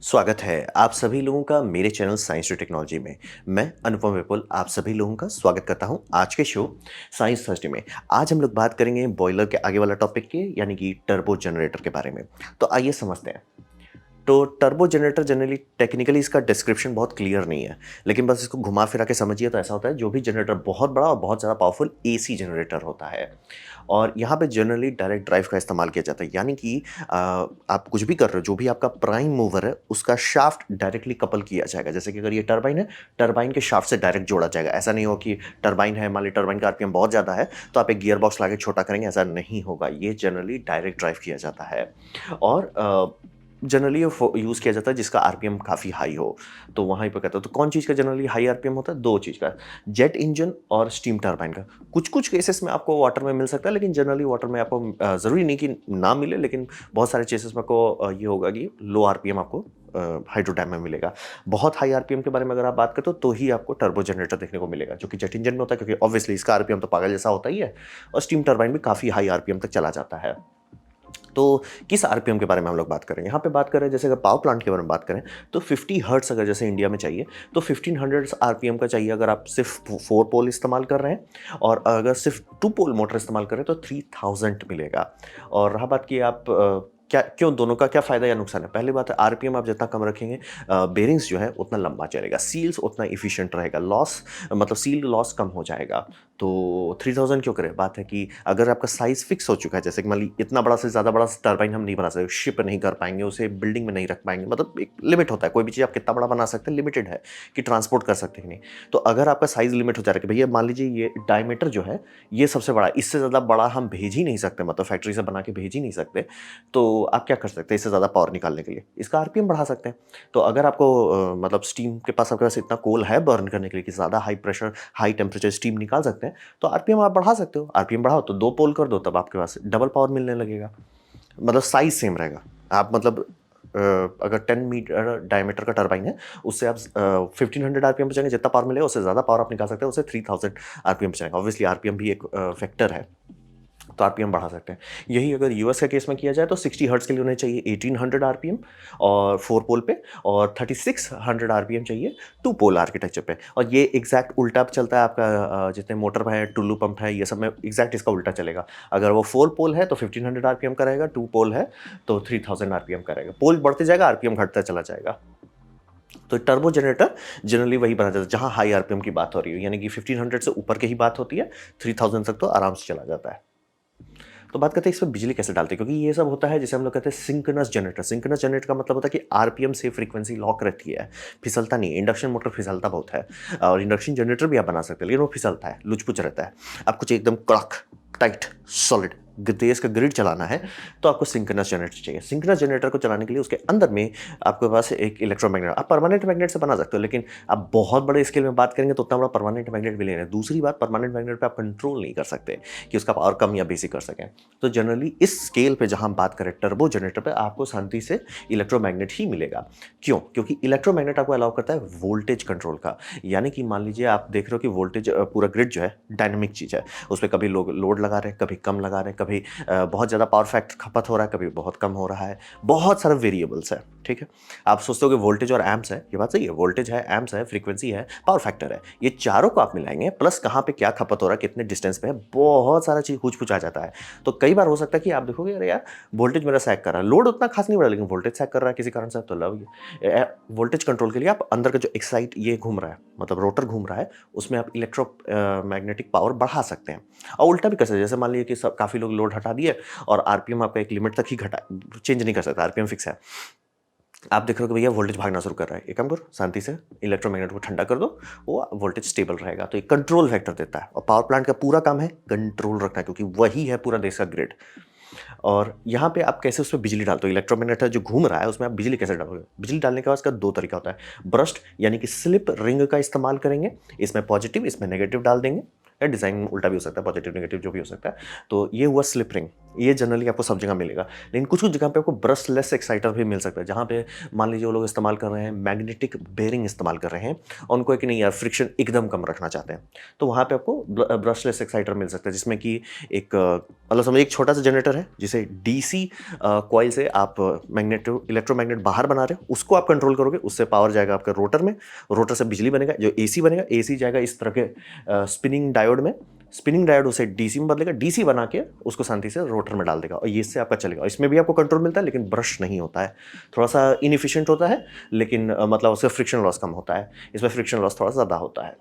स्वागत है आप सभी लोगों का मेरे चैनल साइंस टू टेक्नोलॉजी में। मैं अनुपम विपुल आप सभी लोगों का स्वागत करता हूं आज के शो साइंस थर्सडे में। आज हम लोग बात करेंगे बॉयलर के आगे वाला टॉपिक के यानी कि टर्बो जनरेटर के बारे में। तो आइए समझते हैं। तो टर्बो जनरेटर जनरली टेक्निकली इसका डिस्क्रिप्शन बहुत क्लियर नहीं है, लेकिन बस इसको घुमा फिरा के समझिए तो ऐसा होता है जो भी जनरेटर बहुत बड़ा और बहुत ज़्यादा पावरफुल एसी जनरेटर होता है। और यहाँ पे जनरली डायरेक्ट ड्राइव का इस्तेमाल किया जाता है, यानी कि आप कुछ भी कर रहे हो, जो भी आपका प्राइम मूवर है उसका शाफ्ट डायरेक्टली कपल किया जाएगा। जैसे कि अगर ये टरबाइन है, टरबाइन के शाफ्ट से डायरेक्ट जोड़ा जाएगा। ऐसा नहीं हो कि टरबाइन है, मान ली टरबाइन का आरपीएम बहुत ज़्यादा है तो आप एक गियर बॉक्स ला के छोटा करेंगे, ऐसा नहीं होगा। ये जनरली डायरेक्ट ड्राइव किया जाता है। और जनरली ये यूज़ किया जाता है जिसका आरपीएम काफ़ी हाई हो, तो वहाँ पे कहता है। तो कौन चीज़ का जनरली हाई आरपीएम होता है? दो चीज़ का, जेट इंजन और स्टीम टरबाइन का। कुछ कुछ केसेस में आपको वाटर में मिल सकता है, लेकिन जनरली वाटर में आपको ज़रूरी नहीं कि ना मिले, लेकिन बहुत सारे केसेस में आपको ये होगा कि लो आरपीएम आपको हाइड्रोडैम में मिलेगा। बहुत हाई आरपीएम के बारे में अगर आप बात करते हो तो ही आपको टर्बो जनरेटर देखने को मिलेगा, जो कि जेट इंजन में होता है, क्योंकि ऑब्वियसली इसका आरपीएम तो पागल जैसा होता ही है। और स्टीम टरबाइन भी काफ़ी हाई आरपीएम तक चला जाता है। तो किस आरपीएम के बारे में हम लोग बात कर रहे हैं? यहाँ पे बात कर रहे हैं, जैसे अगर पावर प्लांट के बारे में बात करें तो 50 हर्ट्ज अगर जैसे इंडिया में चाहिए तो 1500 आरपीएम का चाहिए अगर आप सिर्फ 4 पोल इस्तेमाल कर रहे हैं। और अगर सिर्फ 2 पोल मोटर इस्तेमाल कर रहे हैं तो 3000 मिलेगा। और रहा बात कि आप क्या क्यों दोनों का क्या फ़ायदा या नुकसान है? पहली बात है, आरपीएम आप जितना कम रखेंगे बेरिंग्स जो है उतना लंबा चलेगा, सील्स उतना इफिशिएंट रहेगा, लॉस मतलब सील लॉस कम हो जाएगा। तो 3000 क्यों करें? बात है कि अगर आपका साइज़ फिक्स हो चुका है, जैसे कि मान ली इतना बड़ा से ज़्यादा बड़ा टरबाइन हम नहीं बना सकते, शिप नहीं कर पाएँगे, उसे बिल्डिंग में नहीं रख पाएँगे, मतलब एक लिमिट होता है, कोई भी चीज़ आप कितना बड़ा बना सकते हैं, लिमिटेड है कि ट्रांसपोर्ट कर सकते हैं कि नहीं। तो अगर आपका साइज़ लिमिट हो जा रहा है कि भैया मान लीजिए ये डायमीटर जो है ये सबसे बड़ा है, इससे ज़्यादा बड़ा हम भेज ही नहीं सकते, मतलब फैक्ट्री से बना के भेज ही नहीं सकते, तो आप क्या कर सकते हैं इससे ज़्यादा पावर निकालने के लिए? इसका आरपीएम बढ़ा सकते हैं। तो अगर आपको मतलब स्टीम के पास आपके पास इतना कोल है बर्न करने के लिए कि ज़्यादा high pressure, high temperature steam निकाल सकते हैं, तो आरपीएम आप बढ़ा सकते हो। आरपीएम बढ़ाओ तो 2 पोल कर दो, तब आपके पास डबल पावर मिलने लगेगा। मतलब साइज़ सेम रहेगा। आप मतलब अगर 10 मीटर डायमीटर का टरबाइन है, उससे आप 1500 आरपीएम पे जाएँगे, जितना पावर मिलेगा उससे ज़्यादा पावर आप निकाल सकते हैं, उससे 3000 आरपीएम पे जाएँगे। ऑब्वियसली आरपीएम भी एक फैक्टर है। तो आरपीएम बढ़ा सकते हैं। यही अगर यूएस के केस में किया जाए तो 60 हर्ट्ज़ के लिए उन्हें चाहिए 1800 आरपीएम और 4 पोल पे, और 3600 आरपीएम चाहिए 2 पोल आर्किटेक्चर पे। और ये एग्जैक्ट उल्टा चलता है आपका जितने मोटर है, टुल्लू पंप है, ये सब में एग्जैक्ट इसका उल्टा चलेगा। अगर वो 4 पोल है तो 1500 आरपीएम का रहेगा, 2 पोल है तो 3000 आरपीएम का रहेगा। पोल बढ़ते जाएगा, आरपीएम घटता चला जाएगा। तो टर्बो जनरेटर जनरली वही बना जाता है जहाँ हाई आरपीएम की बात हो रही है, यानी कि 1500 से ऊपर की ही बात होती है, 3000 तक तो आराम से चला जाता है। तो बात करते हैं इसमें बिजली कैसे डालते हैं, क्योंकि ये सब होता है जिसे हम लोग कहते हैं सिंक्रोनस जनरेटर। सिंक्रोनस जनरेटर का मतलब होता है कि आरपीएम से फ्रीक्वेंसी लॉक रहती है, फिसलता नहीं है। इंडक्शन मोटर फिसलता बहुत है, और इंडक्शन जनरेटर भी आप बना सकते हैं, लेकिन वो फिसलता है, लुच-पुच रहता है। आप कुछ एकदम कड़क, टाइट, सॉलिड देश का ग्रिड चलाना है तो आपको सिंक्रोनस जनरेटर चाहिए। सिंक्रोनस जनरेटर को चलाने के लिए उसके अंदर में आपके पास एक इलेक्ट्रोमैग्नेट, आप परमानेंट मैग्नेट से बना सकते हो, लेकिन आप बहुत बड़े स्केल में बात करेंगे तो उतना बड़ा परमानेंट मैग्नेट भी लेना है। दूसरी बात, परमानेंट मैग्नेट पे आप कंट्रोल नहीं कर सकते कि उसका पावर कम या बेसी कर सकें। तो जनरली इस स्केल पे जहां हम बात करें टर्बो जनरेटर पे, आपको शांति से इलेक्ट्रोमैग्नेट ही मिलेगा। क्यों? क्योंकि इलेक्ट्रोमैग्नेट आपको अलाउ करता है वोल्टेज कंट्रोल का। यानी कि मान लीजिए आप देख रहे हो कि वोल्टेज पूरा ग्रिड जो है डायनामिक चीज़ है, उस पे कभी लोग लोड लगा रहे हैं, कभी कम लगा रहे हैं, कभी बहुत ज़्यादा पावर फैक्टर खपत हो रहा है, कभी बहुत कम हो रहा है, बहुत सारे वेरिएबल्स है, ठीक है। आप सोचते हो कि वोल्टेज और एम्प्स है, ये बात सही है, वोल्टेज है, एम्प्स है, फ्रीक्वेंसी है, पावर फैक्टर है, ये चारों को आप मिलाएंगे, प्लस कहाँ पे क्या खपत हो रहा है, कितने डिस्टेंस पे है, बहुत सारा चीज़ हुच-पुच आ जाता है। तो कई बार हो सकता है कि आप देखोगे अरे यार वोल्टेज मेरा सैग कर रहा है, लोड उतना खास नहीं बढ़ा, लेकिन वोल्टेज सैग कर रहा है किसी कारण से, तो लो ये वोल्टेज कंट्रोल के लिए आप अंदर का जो एक्साइट ये घूम रहा है, मतलब रोटर घूम रहा है, उसमें आप इलेक्ट्रो मैग्नेटिक पावर बढ़ा सकते हैं। और उल्टा भी कर सकते हैं, जैसे मान लीजिए कि काफ़ी लोग लोड हटा दिए और आरपीएम आपका एक लिमिट तक ही घटा, चेंज नहीं कर सकता, आरपीएम फिक्स है। आप देख रहे हो कि भैया वोल्टेज भागना शुरू कर रहा है, एक काम करो शांति से इलेक्ट्रोमैग्नेट को ठंडा कर दो, वो वोल्टेज स्टेबल रहेगा। तो एक कंट्रोल फैक्टर देता है, और पावर प्लांट का पूरा काम है कंट्रोल रखना, क्योंकि वही है पूरा देश का ग्रिड। और यहाँ पे आप कैसे उसमें बिजली डालते हो, इलेक्ट्रोमैग्नेट जो घूम रहा है उसमें आप बिजली कैसे डालोगे? बिजली डालने का उसका दो तरीका होता है। ब्रस्ट यानी कि स्लिप रिंग का इस्तेमाल करेंगे, इसमें पॉजिटिव इसमें नेगेटिव डाल देंगे, या डिज़ाइन उल्टा भी हो सकता है, पॉजिटिव नेगेटिव जो भी हो सकता है। तो ये हुआ स्लिप रिंग, ये जनरली आपको सब जगह मिलेगा, लेकिन कुछ-कुछ जगह पे आपको ब्रशलेस एक्साइटर भी मिल सकता है, जहाँ पे मान लीजिए वो लोग इस्तेमाल कर रहे हैं, मैग्नेटिक बेयरिंग इस्तेमाल कर रहे हैं और उनको है कि नहीं यार फ्रिक्शन एकदम कम रखना चाहते हैं, तो वहाँ पे आपको ब्रशलेस एक्साइटर मिल सकता है, जिसमें कि एक मतलब समझिए एक छोटा-सा जनरेटर है, जिसे डीसी कॉइल से आप इलेक्ट्रोमैग्नेट बाहर बना रहे हो, उसको आप कंट्रोल करोगे, उससे पावर जाएगा आपके रोटर में, रोटर से बिजली बनेगा, जो एसी बनेगा, एसी जाएगा इस तरह के स्पिनिंग डायोड में, स्पिनिंग डायोड उसे डीसी में बदलेगा, डीसी बना के उसको शांति से रोटर में डाल देगा और ये इससे आपका चलेगा। इसमें भी आपको कंट्रोल मिलता है, लेकिन ब्रश नहीं होता है, थोड़ा सा इनएफिशिएंट होता है, लेकिन मतलब उससे फ्रिक्शन लॉस कम होता है, इसमें फ्रिक्शन लॉस थोड़ा ज़्यादा होता है।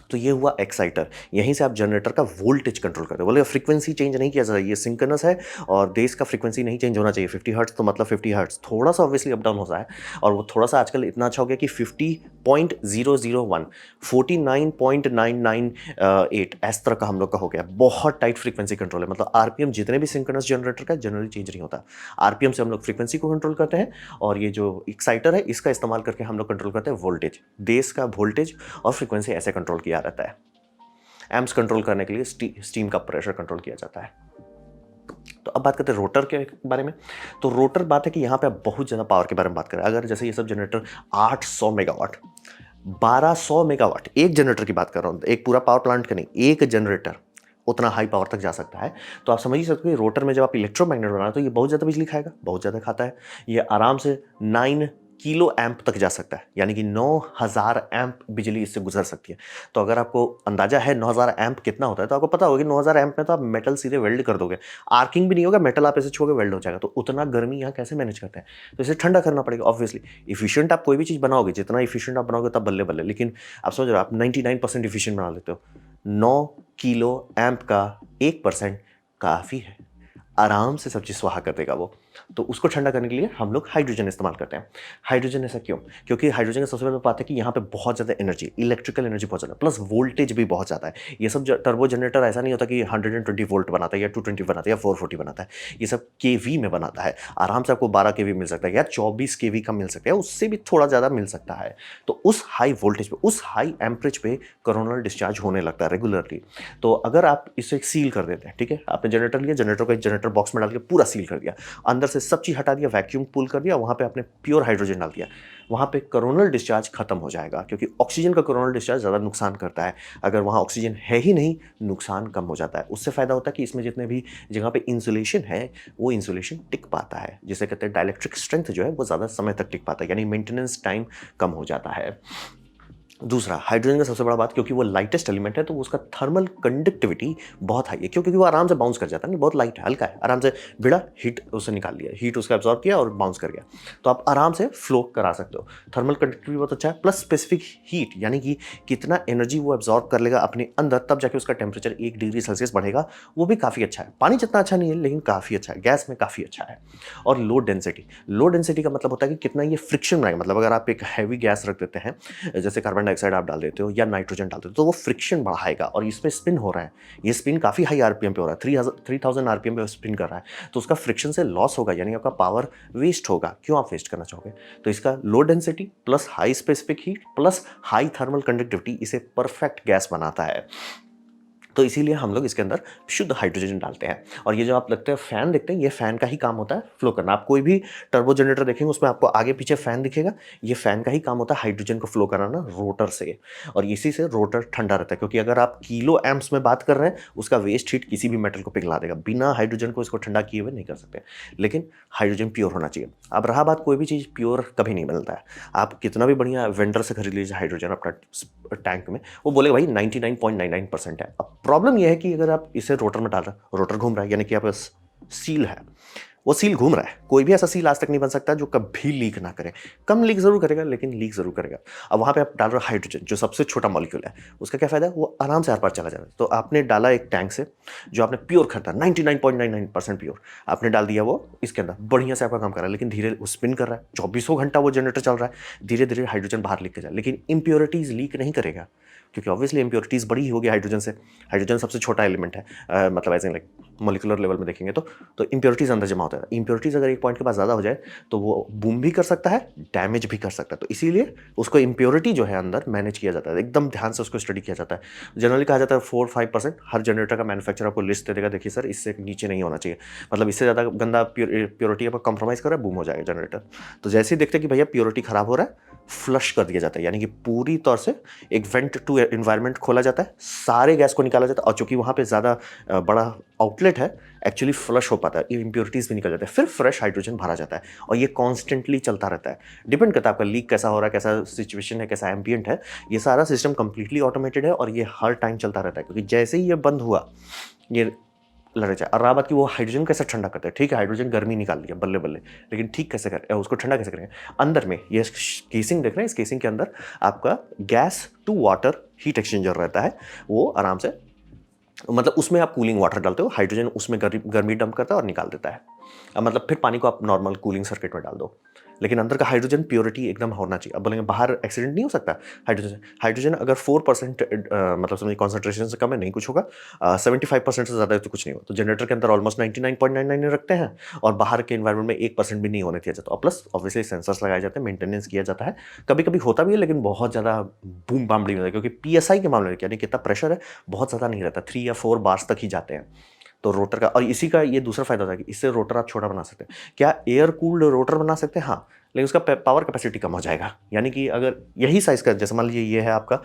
तो ये हुआ एक्साइटर, यहीं से आप जनरेटर का वोल्टेज कंट्रोल करते हो। बोले फ्रीक्वेंसी चेंज नहीं किया जाता, ये सिंक्रोनस है और बेस का फ्रीक्वेंसी नहीं चेंज होना चाहिए। 50 हर्ट्ज तो मतलब 50 हर्ट्ज, थोड़ा सा ऑब्वियसली अप डाउन होता है और वो थोड़ा सा आजकल इतना अच्छा हो गया कि 50.001 49.998 इस तरह का हम लोग का हो गया। बहुत टाइट फ्रीक्वेंसी कंट्रोल है, मतलब आरपीएम जितने भी सिंक्रोनस जनरेटर का जनरली चेंज नहीं होता। आरपीएम से हम लोग फ्रीक्वेंसी को कंट्रोल करते हैं और ये जो एक्साइटर है इसका इस्तेमाल करके हम लोग कंट्रोल करते हैं वोल्टेज, बेस का वोल्टेज और फ्रीक्वेंसी ऐसे कंट्रोल किया रहता है। एम्प्स कंट्रोल करने के लिए स्टीम का प्रेशर कंट्रोल किया जाता है। तो अब बात करते हैं रोटर के बारे में। तो रोटर बात है कि यहाँ पे आप बहुत ज़्यादा पावर के बारे में बात करें। अगर जैसे ये सब जनरेटर 800 मेगावाट, 1200 मेगावाट, एक जनरेटर की बात कर रहा हूँ, एक पूरा पावर प्लांट का नहीं, एक जनरेटर उतना हाई पावर तक जा सकता है। तो आप समझ ही सकते हो कि रोटर में जब आप इलेक्ट्रोमैग्नेट बना रहे हो तो ये बहुत ज़्यादा बिजली खाएगा, बहुत ज़्यादा खाता है। ये आराम से 9 किलो एम्प तक जा सकता है, यानी कि 9000 एम्प बिजली इससे गुजर सकती है। तो अगर आपको अंदाजा है 9000 एम्प कितना होता है, तो आपको पता होगा कि 9000 एम्प में तो आप मेटल सीधे वेल्ड कर दोगे, आर्किंग भी नहीं होगा, मेटल आप ऐसे छुओगे वेल्ड हो जाएगा। तो उतना गर्मी यहाँ कैसे मैनेज करते हैं? तो इसे ठंडा करना पड़ेगा ऑब्वियसली। इफिशिएंट आप कोई भी चीज़ बनाओगे, जितना इफिशिएंट आप बनाओगे तब बल्ले बल्ले, लेकिन आप समझ रहे हो, आप 99% इफिशिएंट बना लेते हो, 9 किलो एम्प का 1% काफ़ी है, आराम से सब चीज़ स्वाहा कर देगा वो। तो उसको ठंडा करने के लिए हम लोग हाइड्रोजन इस्तेमाल करते हैं। हाइड्रोजन ऐसा क्यों? क्योंकि हाइड्रोजन का सबसे पहले बात है कि यहाँ पे बहुत ज़्यादा एनर्जी, इलेक्ट्रिकल एनर्जी बहुत ज़्यादा, प्लस वोल्टेज भी बहुत ज़्यादा है। ये सब टर्बो जनरेटर ऐसा नहीं होता कि 120 वोल्ट बनाता है या 220 बनाता है या 440 बनाता है। ये सब केवी में बनाता है। आराम से आपको 12 केवी मिल सकता है या 24 केवी का मिल सकता है, उससे भी थोड़ा ज़्यादा मिल सकता है। तो उस हाई वोल्टेज पे, उस हाई एम्परेज पे कोरोनल डिस्चार्ज होने लगता है रेगुलरली। तो अगर आप इसे सील कर देते हैं, ठीक है, आपने जनरेटर लिया, जनरेटर को एक जनरेटर बॉक्स में डाल के पूरा सील कर दिया, अंदर से सब चीज़ हटा दिया, वैक्यूम पुल कर दिया, वहाँ पे आपने प्योर हाइड्रोजन डाल दिया, वहाँ पे कोरोनल डिस्चार्ज खत्म हो जाएगा, क्योंकि ऑक्सीजन का कोरोनल डिस्चार्ज ज़्यादा नुकसान करता है। अगर वहाँ ऑक्सीजन है ही नहीं, नुकसान कम हो जाता है। उससे फ़ायदा होता है कि इसमें जितने भी जगह पे इंसुलेशन है, वो इंसुलेशन टिक पाता है, जिसे कहते हैं डाइलेक्ट्रिक स्ट्रेंथ जो है वो ज़्यादा समय तक टिक पाता है, यानी मेंटेनेंस टाइम कम हो जाता है। दूसरा, हाइड्रोजन का सबसे बड़ा बात, क्योंकि वो लाइटेस्ट एलिमेंट है, तो उसका थर्मल कंडक्टिविटी बहुत हाई है। क्यों? क्योंकि वो आराम से बाउंस कर जाता है, नहीं बहुत लाइट है, हल्का है, आराम से भिड़ा, हीट उसे निकाल लिया, हीट उसका एब्जॉर्ब किया और बाउंस कर गया। तो आप आराम से फ्लो करा सकते हो। थर्मल कंडक्टिविटी बहुत अच्छा है, प्लस स्पेसिफिक हीट, यानी कि कितना एनर्जी वो एब्जॉर्ब कर लेगा अपने अंदर, तब जाके उसका टेम्परेचर 1 डिग्री सेल्सियस बढ़ेगा, वो भी काफ़ी अच्छा है। पानी जितना अच्छा नहीं है, लेकिन काफ़ी अच्छा है, गैस में काफ़ी अच्छा है। और लो डेंसिटी, लो डेंसिटी का मतलब होता है कि कितना ये फ्रिक्शन बनाएगा। मतलब अगर आप एक हैवी गैस रख देते हैं, जैसे कार्बन डाइऑक्साइड आप डाल देते हो या नाइट्रोजन डालते हो, तो वो फ्रिक्शन बढ़ाएगा और इस पे स्पिन हो रहा है, ये स्पिन काफ़ी हाई आरपीएम पे हो रहा है, 3000 आरपीएम पे स्पिन कर रहा है, तो उसका फ्रिक्शन से लॉस होगा, यानी आपका पावर वेस्ट होगा। क्यों आप वेस्ट करना चाहोगे? तो इसका low density plus high specific heat plus high thermal conductivity इसे परफेक्ट गैस बनाता है। तो इसीलिए हम लोग इसके अंदर शुद्ध हाइड्रोजन डालते हैं। और ये जो आप लगते हैं फैन देखते हैं, ये फैन का ही काम होता है फ्लो करना। आप कोई भी टर्बो जनरेटर देखेंगे, उसमें आपको आगे पीछे फैन दिखेगा, ये फैन का ही काम होता है हाइड्रोजन को फ्लो कराना रोटर से, और इसी से रोटर ठंडा रहता है। क्योंकि अगर आप किलो एम्प्स में बात कर रहे हैं, उसका वेस्ट हीट किसी भी मेटल को पिघला देगा, बिना हाइड्रोजन को इसको ठंडा किए हुए नहीं कर सकते। लेकिन हाइड्रोजन प्योर होना चाहिए। अब रहा बात, कोई भी चीज़ प्योर कभी नहीं मिलता है, आप कितना भी बढ़िया वेंडर से खरीद लीजिए हाइड्रोजन अपना टैंक में, वो बोलेगा भाई 99.99% है। अब प्रॉब्लम यह है कि अगर आप इसे रोटर में डाल रहे हैं, रोटर घूम रहा है, यानी कि आप पास सील है, वो सील घूम रहा है। कोई भी ऐसा सील आज तक नहीं बन सकता जो कभी लीक ना करे। कम लीक जरूर करेगा, लेकिन लीक जरूर करेगा। अब वहां पे आप डाल रहे हो हाइड्रोजन, जो सबसे छोटा मॉलिक्यूल है, उसका क्या फायदा है? वो आराम से आर पार चला जाता है। तो आपने डाला एक टैंक से, जो आपने प्योर खरीदा 99.99% प्योर, आपने डाल दिया वो इसके अंदर, बढ़िया से आपका काम कर रहा है, लेकिन धीरे वो स्पिन कर रहा है, 2400 घंटा वो जनरेटर चल रहा है, धीरे धीरे हाइड्रोजन बाहर लीक कर जाए, लेकिन इम्प्योरिटीज लीक नहीं करेगा, क्योंकि ऑब्वियसली इम्प्योरिटीज़ बड़ी ही होगी हाइड्रोजन से। हाइड्रोजन सबसे छोटा एलिमेंट है, मतलब as in like molecular level में देखेंगे तो इम्प्योरिटीज़ अंदर जमा होता है। इम्प्योरिटीज़ अगर एक पॉइंट के पास ज़्यादा हो जाए तो वो बूम भी कर सकता है, डैमेज भी कर सकता है। तो इसीलिए उसको इम्प्योरिटी जो है अंदर मैनेज किया जाता है, एकदम ध्यान से उसको स्टडी किया जाता है। जनरली कहा जाता है 4-5% हर जनरेटर का मैन्युफैक्चरर आपको लिस्ट दे देगा, देखिए सर इससे नीचे नहीं होना चाहिए, मतलब इससे ज़्यादा गंदा प्योरिटी आप कंप्रोमाइज़ कर रहा है, बूम हो जाएगा जनरेटर। तो जैसे ही देखते हैं कि भैया प्योरिटी खराब हो रहा है, फ्लश कर दिया जाता है, यानी कि पूरी तौर से एक वेंट टू एनवायरनमेंट खोला जाता है, सारे गैस को निकाला जाता है, और चूंकि वहाँ पे ज़्यादा बड़ा आउटलेट है, एक्चुअली फ्लश हो पाता है, ये इंप्योरिटीज़ भी निकल जाते हैं, फिर फ्रेश हाइड्रोजन भरा जाता है, और ये कॉन्स्टेंटली चलता रहता है। डिपेंड करता है आपका लीक कैसा हो रहा है, कैसा सिचुएशन है, कैसा एम्बियंट है। ये सारा सिस्टम कंप्लीटली ऑटोमेटेड है और ये हर टाइम चलता रहता है, क्योंकि जैसे ही ये बंद हुआ ये लड़ जाए। और रहा बात कि वो हाइड्रोजन कैसे ठंडा करते हैं, ठीक है हाइड्रोजन गर्मी निकाल लिया बल्ले बल्ले, लेकिन ठीक कैसे करें, उसको ठंडा कैसे करेंगे। अंदर में ये केसिंग देख रहे हैं, इस केसिंग के अंदर आपका gas to water heat exchanger रहता है, वो आराम से, मतलब उसमें आप कूलिंग वाटर डालते हो, हाइड्रोजन उसमें गर्मी डंप करता है और निकाल देता है। अब मतलब फिर पानी को आप नॉर्मल कूलिंग सर्किट में डाल दो, लेकिन अंदर का हाइड्रोजन प्योरिटी एकदम होना चाहिए। अब बोलेंगे बाहर एक्सीडेंट नहीं हो सकता हाइड्रोजन से। हाइड्रोजन अगर 4% मतलब समझिए कॉन्सेंट्रेशन से कम है, नहीं कुछ होगा, 75% से ज़्यादा है तो कुछ नहीं होगा। तो जनरेटर के अंदर ऑलमोस्ट 99.99 रखते हैं, और बाहर के इन्वायरमेंट में 1% भी नहीं होने दिया जाता। और प्लस ऑब्वियसली सेंसर्स लगाए जाते हैं, मेंटेनेंस किया जाता है, कभी कभी होता भी है, लेकिन बहुत ज़्यादा बूम बामड़ी होता है, क्योंकि PSI के मामले में यानी कितना प्रेशर है बहुत ज़्यादा नहीं रहता, 3 या 4 बार्स तक ही जाते हैं। तो रोटर का, और इसी का ये दूसरा फायदा होता है कि इससे रोटर आप छोटा बना सकते हैं। क्या एयर कूल्ड रोटर बना सकते हैं? हाँ, लेकिन उसका पावर कैपेसिटी कम हो जाएगा। यानी कि अगर यही साइज़ का, जैसे मान लीजिए ये है आपका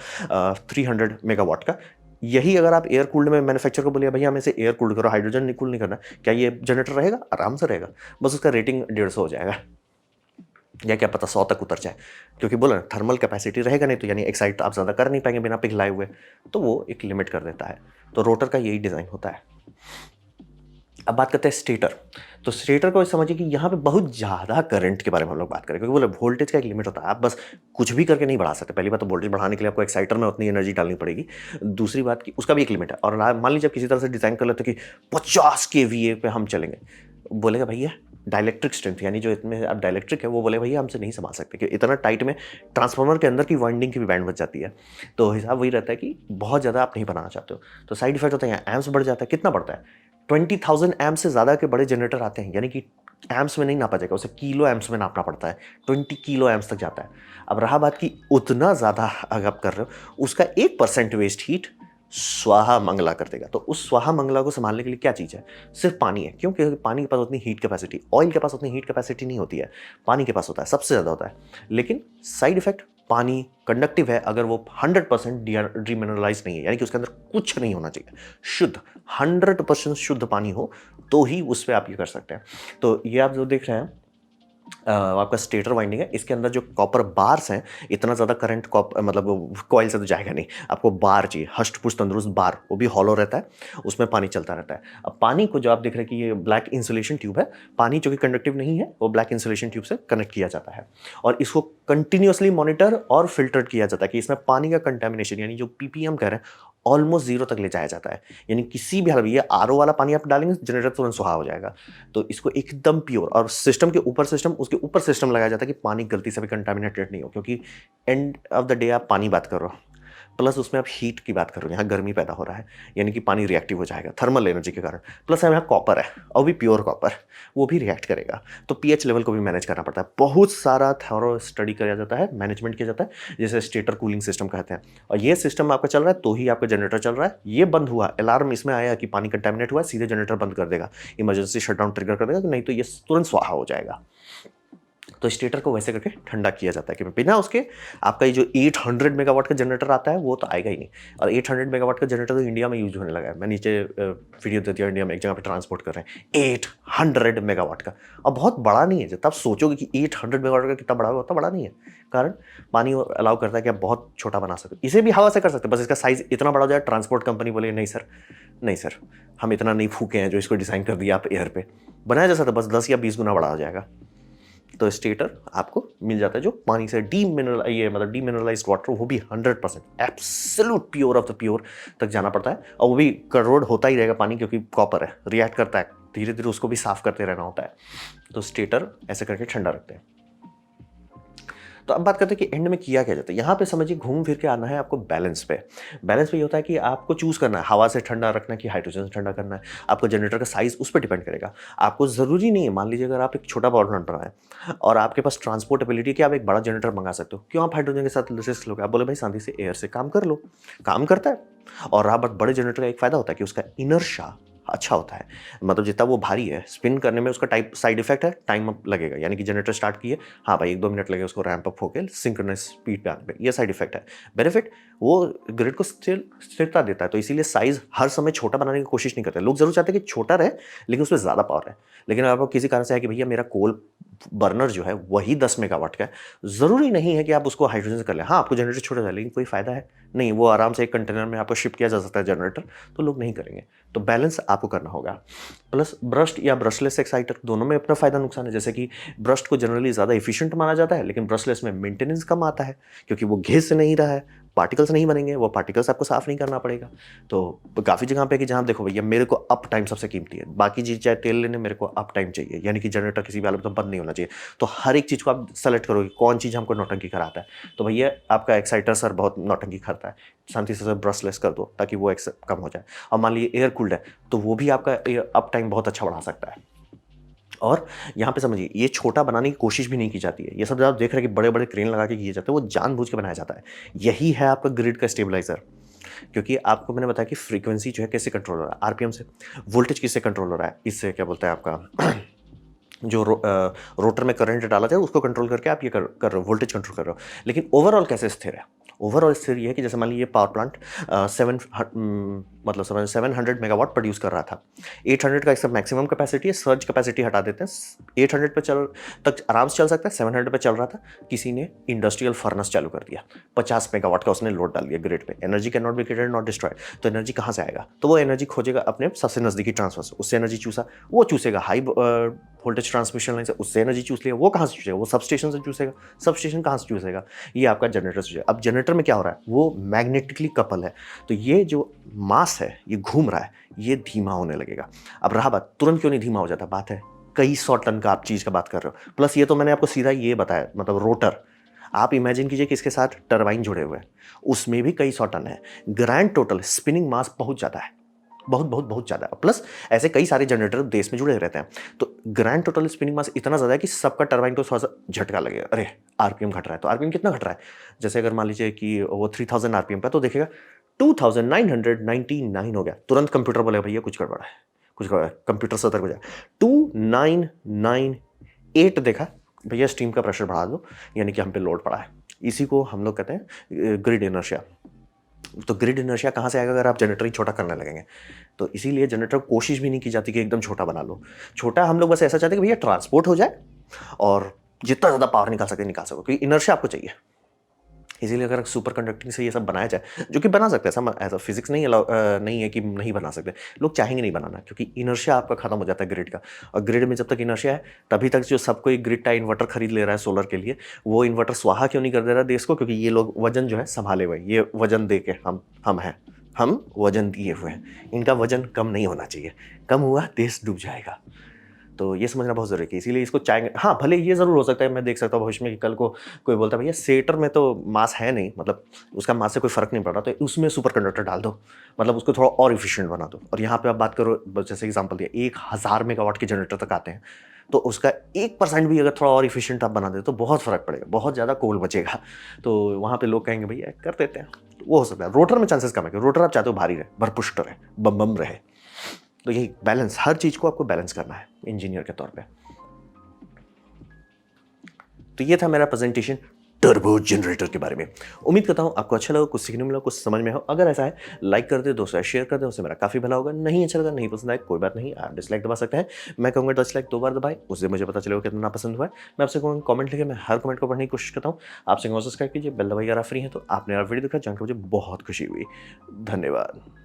300 मेगावाट का, यही अगर आप एयर कूल्ड में मैन्युफैक्चर को बोलिए भैया हमें इसे एयर कूल्ड करो, हाइड्रोजन कूल नहीं करना, क्या ये जनरेटर रहेगा? आराम से रहेगा, बस उसका रेटिंग 150 हो जाएगा, या क्या पता 100 तक उतर जाए, क्योंकि बोला थर्मल कैपेसिटी रहेगा नहीं, तो यानी एक्साइट आप ज़्यादा कर नहीं पाएंगे बिना पिघलाए हुए, तो वो एक लिमिट कर देता है। तो रोटर का यही डिज़ाइन होता है। अब बात करते हैं स्टेटर। तो स्टेटर को समझिए कि यहाँ पे बहुत ज़्यादा करंट के बारे में हम लोग बात करें, क्योंकि बोले वोल्टेज का एक लिमिट होता है, आप बस कुछ भी करके नहीं बढ़ा सकते। पहली बात तो वोल्टेज बढ़ाने के लिए आपको एक्साइटर में उतनी एनर्जी डालनी पड़ेगी, दूसरी बात कि उसका भी एक लिमिट है। और मान लीजिए आप किसी तरह से डिज़ाइन कर लेते कि 50 kVA पे हम चलेंगे, बोलेगा भैया डायलेक्ट्रिक स्ट्रेंथ, यानी जो इसमें आप डायलेक्ट्रिक है वो बोले भैया हमसे नहीं संभाल सकते, कि इतना टाइट में ट्रांसफार्मर के अंदर की वाइंडिंग की भी बैंड बच जाती है। तो हिसाब वही रहता है कि बहुत ज़्यादा आप नहीं बनाना चाहते हो, तो साइड इफेक्ट होता है, यहाँ एम्प्स बढ़ जाता है। कितना बढ़ता है? 20,000 एम्प से ज़्यादा के बड़े जनरेटर आते हैं, यानी कि एम्प्स में नहीं नापा जाएगा, उसे किलो एम्प्स में नापना पड़ता है, 20 किलो एम्प्स तक जाता है। अब रहा बात कि उतना ज़्यादा अगर आप कर रहे हो, उसका 1% वेस्ट हीट स्वाहा मंगला कर देगा। तो उस स्वाहा मंगला को संभालने के लिए क्या चीज़ है? सिर्फ पानी है। क्यों? क्योंकि पानी के पास उतनी हीट कैपेसिटी, ऑयल के पास उतनी हीट कैपेसिटी नहीं होती है, पानी के पास होता है, सबसे ज़्यादा होता है। लेकिन साइड इफेक्ट, पानी कंडक्टिव है अगर वो 100% डीमिनरलाइज नहीं है, यानी कि उसके अंदर कुछ नहीं होना चाहिए, शुद्ध 100% शुद्ध पानी हो, तो ही उस पर आप ये कर सकते हैं। तो ये आप जो देख रहे हैं आपका स्टेटर वाइंडिंग है, इसके अंदर जो कॉपर बार्स हैं, इतना ज़्यादा करंट मतलब कॉइल से तो जाएगा नहीं, आपको बार चाहिए, हष्ट पुष्ट तंदुरुस्त बार, वो भी हॉलो रहता है, उसमें पानी चलता रहता है। अब पानी को जो आप देख रहे हैं कि ये ब्लैक इंसुलेशन ट्यूब है, पानी जो कि कंडक्टिव नहीं है वो ब्लैक इंसुलेशन ट्यूब से कनेक्ट किया जाता है, और इसको कंटिन्यूसली मॉनिटर और फिल्टर किया जाता है कि इसमें पानी का कंटेमिनेशन, यानी जो PPM कह रहे हैं, ऑलमोस्ट जीरो तक ले जाया जाता है। यानी किसी भी हाल, ये RO वाला पानी आप डालेंगे जनरेटर तुरंत सुहा हो जाएगा। तो इसको एकदम प्योर, और सिस्टम के ऊपर सिस्टम, उसके ऊपर सिस्टम लगाया जाता है कि पानी गलती से भी कंटामिनेटेड नहीं हो, क्योंकि एंड ऑफ द डे आप पानी बात कर रहे हो, प्लस उसमें आप हीट की बात करो, यहाँ गर्मी पैदा हो रहा है, यानी कि पानी रिएक्टिव हो जाएगा थर्मल एनर्जी के कारण, प्लस यहाँ कॉपर है, और भी प्योर कॉपर, वो भी रिएक्ट करेगा। तो pH लेवल को भी मैनेज करना पड़ता है, बहुत सारा थॉरो स्टडी किया जाता है, मैनेजमेंट किया जाता है, जैसे स्टेटर कूलिंग सिस्टम कहते हैं। और ये सिस्टम आपका चल रहा है तो ही आपका जनरेटर चल रहा है। ये बंद हुआ, अलार्म इसमें आया कि पानी कंटेमिनेट हुआ, सीधे जनरेटर बंद कर देगा, इमरजेंसी शटडाउन ट्रिगर कर देगा, नहीं तो ये तुरंत स्वाहा हो जाएगा। तो स्टेटर को वैसे करके ठंडा किया जाता है कि बिना उसके आपका ये जो 800 मेगावाट का जनरेटर आता है वो तो आएगा ही नहीं। और 800 मेगावाट का जनरेटर तो इंडिया में यूज होने लगा है, मैं नीचे वीडियो दे दिया, इंडिया में एक जगह पे ट्रांसपोर्ट कर रहे हैं 800 मेगावाट का, और बहुत बड़ा नहीं है। जब आप सोचोगे कि 800 मेगावाट का कितना बड़ा होगा, उतना बड़ा नहीं है, कारण पानी अलाउ करता है कि आप बहुत छोटा बना सकते, इसे भी हवा से कर सकते हैं, बस इसका साइज इतना बड़ा हो जाए, ट्रांसपोर्ट कंपनी बोले नहीं सर, नहीं सर, हम इतना नहीं फूके हैं जो इसको डिज़ाइन कर दिया आप एयर पे, बनाया जा सकता है, बस 10 या 20 गुना बड़ा हो जाएगा। तो स्टेटर आपको मिल जाता है जो पानी से डीमिनरलाइज्ड वाटर, वो भी 100% absolute pure of the pure तक जाना पड़ता है, और वो भी करोड़ होता ही रहेगा पानी, क्योंकि कॉपर है, रिएक्ट करता है, धीरे धीरे उसको भी साफ करते रहना होता है। तो स्टेटर ऐसे करके ठंडा रखते हैं। तो अब बात करते हैं कि एंड में किया क्या जाता है। यहाँ पे समझिए घूम फिर के आना है आपको बैलेंस पे। बैलेंस पे ये होता है कि आपको चूज़ करना है, हवा से ठंडा रखना है कि हाइड्रोजन से ठंडा करना है। आपको जनरेटर का साइज़ उस पे डिपेंड करेगा। आपको ज़रूरी नहीं है, मान लीजिए अगर आप एक छोटा पावर प्लांट बनाएँ और आपके पास ट्रांसपोर्टेबिलिटी है कि आप एक बड़ा जनरेटर मंगा सकते हो। क्यों आप हाइड्रोजन के साथ रिस्क लोगे? आप बोले भाई शांति से एयर से काम कर लो, काम करता है। और रहा बात बड़े जनरेटर का, एक फ़ायदा होता है कि उसका इनर्शिया अच्छा होता है। मतलब जितना वो भारी है, स्पिन करने में उसका टाइप साइड इफेक्ट है, टाइम अप लगेगा। यानी कि जनरेटर स्टार्ट किए, हाँ भाई 1-2 मिनट लगेगा उसको रैंप अप होके सिंक्रोनस स्पीड पे आने पे, ये साइड इफेक्ट है। बेनिफिट, वो ग्रिड को स्थिरता देता है, तो इसीलिए साइज़ हर समय छोटा बनाने की कोशिश नहीं करते। लोग ज़रूर चाहते हैं कि छोटा रहे, लेकिन उसमें ज़्यादा पावर है। लेकिन अगर आपको किसी कारण से है कि भैया मेरा कोल बर्नर जो है वही 10 मेगावाट का है, ज़रूरी नहीं है कि आप उसको हाइड्रोजन से कर लें। हाँ, आपको जनरेटर छोटा है, लेकिन कोई फ़ायदा है? नहीं, वो आराम से एक कंटेनर में आपको शिप किया जा सकता है जनरेटर, तो लोग नहीं करेंगे। तो बैलेंस आपको करना होगा। प्लस ब्रश्ड या ब्रशलेस एक्साइटर दोनों में अपना फ़ायदा नुकसान है। जैसे कि ब्रश्ड को जनरली ज़्यादा एफिशिएंट माना जाता है, लेकिन ब्रशलेस में मेंटेनेंस कम आता है, क्योंकि वो घिस नहीं रहा है, पार्टिकल्स नहीं बनेंगे, वो पार्टिकल्स आपको साफ़ नहीं करना पड़ेगा। तो काफ़ी जगह पे कि जहाँ देखो भैया मेरे को अप टाइम सबसे कीमती है, बाकी चीज़ चाहे तेल लेने, मेरे को अप टाइम चाहिए, यानी कि जनरेटर किसी भी हालत में बंद नहीं होना चाहिए। तो हर एक चीज़ को आप सेलेक्ट करोगे कौन चीज़ हमको नौटंकी कराता है, तो भैया आपका एक्साइटर सर बहुत नौटंकी करता है, शांति से सर ब्रशलेस कर दो ताकि वो कम हो जाए। और मान लीजिए एयर कूल्ड है, तो वो भी आपका अप टाइम बहुत अच्छा बढ़ा सकता है। और यहाँ पे समझिए ये छोटा बनाने की कोशिश भी नहीं की जाती है। ये सब आप देख रहे हैं कि बड़े-बड़े क्रेन लगा के किए जाते हैं, वो जानबूझ के बनाया जाता है। यही है आपका ग्रिड का स्टेबलाइज़र। क्योंकि आपको मैंने बताया कि फ्रीक्वेंसी जो है कैसे कंट्रोल हो रहा है, आरपीएम से। वोल्टेज किससे कंट्रोल हो रहा है, इससे क्या बोलते हैं आपका जो रोटर में करंट डाला जाए उसको कंट्रोल करके आप ये कर रहे हो, वोल्टेज कंट्रोल कर रहे हो। लेकिन ओवरऑल कैसे स्थिर है? ओवरऑल स्थिर ये है कि जैसे मान लीजिए पावर प्लांट 700 मेगावाट प्रोड्यूस कर रहा था। 800 का इसका मैक्सिमम कैपेसिटी है, सर्ज कैपेसिटी हटा देते हैं। 800 पे चल तक आराम से चल सकता है, 700 पे चल रहा था। किसी ने इंडस्ट्रियल फर्नेस चालू कर दिया, 50 मेगावाट का उसने लोड डाल दिया ग्रिड पे। Energy can not be created not destroyed, तो एनर्जी कहाँ से आएगा? तो वो एनर्जी खोजेगा अपने सबसे नज़दीकी ट्रांसफर से, उससे एनर्जी चूसा, वो चूसेगा हाई वोल्टेज ट्रांसमिशन लाइन से, उससे एनर्जी चूस लिया, वो कहाँ से चूसेगा? वो सब स्टेशन से चूसेगा। सब स्टेशन कहाँ से चूसेगा? ये आपका जनरेटर से चूसेगा। अब जनरेटर में क्या हो रहा है? वो मैग्नेटिकली कपल है, तो ये जो मास है ये घूम रहा है, ये धीमा होने लगेगा। अब रहा बात तुरंत क्यों नहीं धीमा हो जाता, बात है कई सौ टन का आप चीज़ का बात कर रहे हो। प्लस ये तो मैंने आपको सीधा ये बताया, मतलब रोटर। आप इमेजिन कीजिए कि इसके साथ टरबाइन जुड़े हुए हैं, उसमें भी कई सौ टन है। ग्रैंड टोटल स्पिनिंग मास बहुत ज़्यादा है, बहुत बहुत बहुत ज़्यादा। प्लस ऐसे कई सारे जनरेटर देश में जुड़े रहते हैं, तो ग्रैंड टोटल स्पिनिंग मास इतना ज़्यादा है कि सबका टरबाइन को थोड़ा सा झटका लगेगा, अरे आरपीएम घट रहा है। तो आरपीएम कितना घट रहा है? जैसे अगर मान लीजिए कि वो 3000 आरपीएम पे, तो देखेगा 2999 हो गया। तुरंत कंप्यूटर बोलेगा भैया कुछ गड़बड़ है, कुछ गड़बड़ है। कंप्यूटर सतर्क हो जाए। 2998 देखा, भैया स्टीम का प्रेशर बढ़ा दो, यानी कि हम पे लोड पड़ा है। इसी को हम लोग कहते हैं ग्रिड इनर्शिया। तो ग्रिड इनर्शिया कहाँ से आएगा अगर आप जनरेटर ही छोटा करने लगेंगे? तो इसीलिए जनरेटर कोशिश भी नहीं की जाती कि एकदम छोटा बना लो। छोटा हम लोग बस ऐसा चाहते हैं कि भैया ट्रांसपोर्ट हो जाए और जितना ज़्यादा पावर निकाल सको, क्योंकि इनर्शिया आपको चाहिए। इसीलिए अगर सुपर कंडक्टिंग से ये सब बनाया जाए, जो कि बना सकते हैं, सब ऐसा फिजिक्स नहीं नहीं है कि नहीं बना सकते। लोग चाहेंगे नहीं बनाना, क्योंकि इनर्शिया आपका खत्म हो जाता है ग्रिड का। और ग्रिड में जब तक इनर्शिया है, तभी तक जो सब कोई ग्रिड का इन्वर्टर खरीद ले रहा है सोलर के लिए, वो इन्वर्टर स्वाहा क्यों नहीं कर दे रहा देश को? क्योंकि ये लोग वजन जो है संभाले हुए, ये वजन दे के हम हैं, हम वजन दिए हुए हैं। इनका वजन कम नहीं होना चाहिए, कम हुआ देश डूब जाएगा। तो ये समझना बहुत ज़रूरी है, इसीलिए इसको चाहेंगे। हाँ, भले ये ज़रूर हो सकता है, मैं देख सकता हूँ भविष्य में कि कल को कोई बोलता है भैया सेटर में तो मास है नहीं, मतलब उसका मास से कोई फ़र्क नहीं पड़ रहा, तो उसमें सुपर कंडक्टर डाल दो, मतलब उसको थोड़ा और एफिशिएंट बना दो। और यहाँ पे आप बात करो, जैसे एग्जांपल दिया 1000 मेगावाट के जनरेटर तक आते हैं, तो उसका 1% भी अगर थोड़ा और एफिशिएंट आप बना दे तो बहुत फ़र्क पड़ेगा, बहुत ज़्यादा कोल बचेगा। तो वहाँ पे लोग कहेंगे भैया कर देते हैं, तो वो हो सकता है। रोटर में चांसेस कम है, क्योंकि रोटर आप चाहते हो भारी रहे, भरपुष्ट रहे, बम बम रहे। तो यही बैलेंस, हर चीज़ को आपको बैलेंस करना है इंजीनियर के तौर पे। तो ये था मेरा प्रेजेंटेशन टर्बो जनरेटर के बारे में। उम्मीद करता हूँ आपको अच्छा लगा, कुछ सीखने मिला, कुछ समझ में हो। अगर ऐसा है, लाइक कर दे, दोस्तों शेयर कर दे, उससे मेरा काफ़ी भला होगा। नहीं अच्छा लगा, नहीं पसंद आया, कोई बात नहीं, आप डिसलाइक दबा सकते हैं। मैं कहूँगा डिसलाइक 2 बार दबाए, उससे मुझे पता चलेगा कितना पसंद हुआ है। मैं आपसे कहूँगा कमेंट लिखे, मैं हर कमेंट को पढ़ने की कोशिश करता हूँ। आपसे कहूँगा सब्सक्राइब कीजिए, बेल दबाइए अगर आप फ्री हैं तो। आपने यार वीडियो देखा, जानकर मुझे बहुत खुशी हुई। धन्यवाद।